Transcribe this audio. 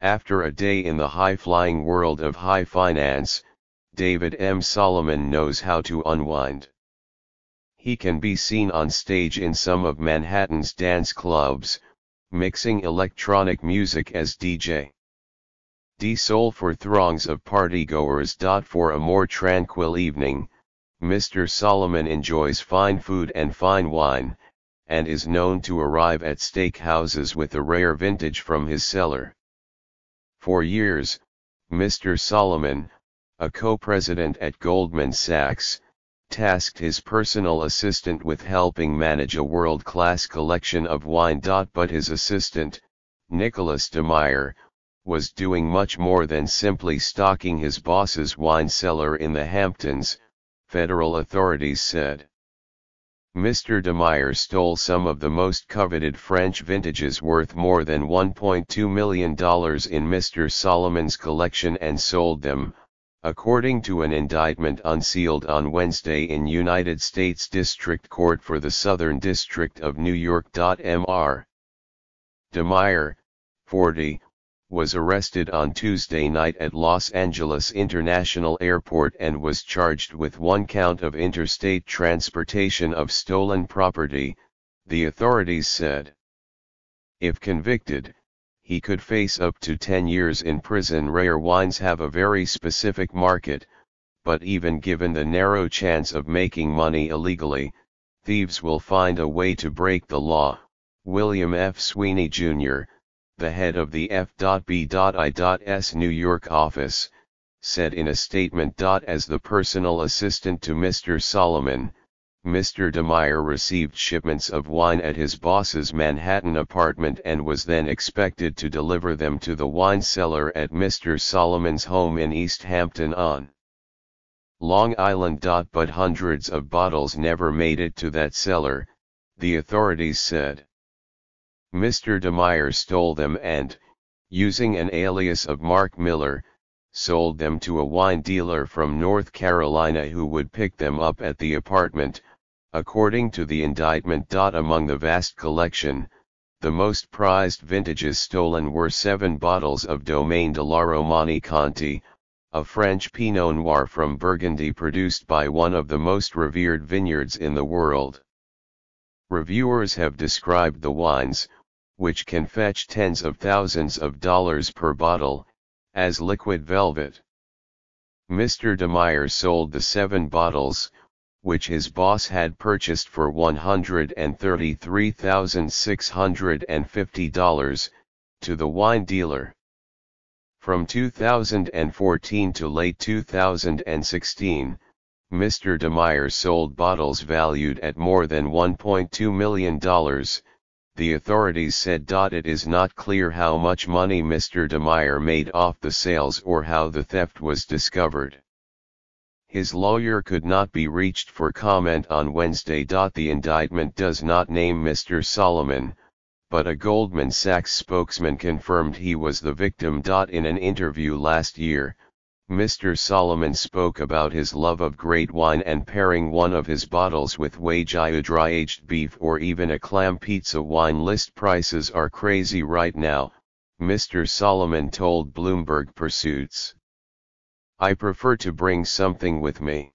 After a day in the high-flying world of high finance, David M. Solomon knows how to unwind. He can be seen on stage in some of Manhattan's dance clubs, mixing electronic music as DJ. D-Soul for throngs of partygoers. For a more tranquil evening, Mr. Solomon enjoys fine food and fine wine, and is known to arrive at steak houses with a rare vintage from his cellar. For years, Mr. Solomon, a co-president at Goldman Sachs, tasked his personal assistant with helping manage a world-class collection of wine. But his assistant, Nicholas DeMeyer, was doing much more than simply stocking his boss's wine cellar in the Hamptons, federal authorities said. Mr. DeMeyer stole some of the most coveted French vintages worth more than $1.2 million in Mr. Solomon's collection and sold them, according to an indictment unsealed on Wednesday in United States District Court for the Southern District of New York. Mr. DeMeyer, 40, was arrested on Tuesday night at Los Angeles International Airport and was charged with one count of interstate transportation of stolen property, the authorities said. If convicted, he could face up to 10 years in prison. Rare wines have a very specific market, but even given the narrow chance of making money illegally, thieves will find a way to break the law, William F. Sweeney Jr., the head of the F.B.I.'s New York office, said in a statement. As the personal assistant to Mr. Solomon, Mr. DeMeyer received shipments of wine at his boss's Manhattan apartment and was then expected to deliver them to the wine cellar at Mr. Solomon's home in East Hampton on Long Island. But hundreds of bottles never made it to that cellar, the authorities said. Mr. DeMeyer stole them and, using an alias of Mark Miller, sold them to a wine dealer from North Carolina who would pick them up at the apartment, according to the indictment. Among the vast collection, the most prized vintages stolen were 7 bottles of Domaine de la Romanée Conti, a French Pinot Noir from Burgundy produced by one of the most revered vineyards in the world. Reviewers have described the wines, which can fetch tens of thousands of dollars per bottle, as liquid velvet. Mr. DeMeyer sold the 7 bottles, which his boss had purchased for $133,650, to the wine dealer. From 2014 to late 2016, Mr. DeMeyer sold bottles valued at more than $1.2 million, the authorities said. It is not clear how much money Mr. DeMeyer made off the sales or how the theft was discovered. His lawyer could not be reached for comment on Wednesday. The indictment does not name Mr. Solomon, but a Goldman Sachs spokesman confirmed he was the victim. In an interview last year, Mr. Solomon spoke about his love of great wine and pairing one of his bottles with wagyu dry-aged beef or even a clam pizza. Wine list prices are crazy right now, Mr. Solomon told Bloomberg Pursuits. I prefer to bring something with me.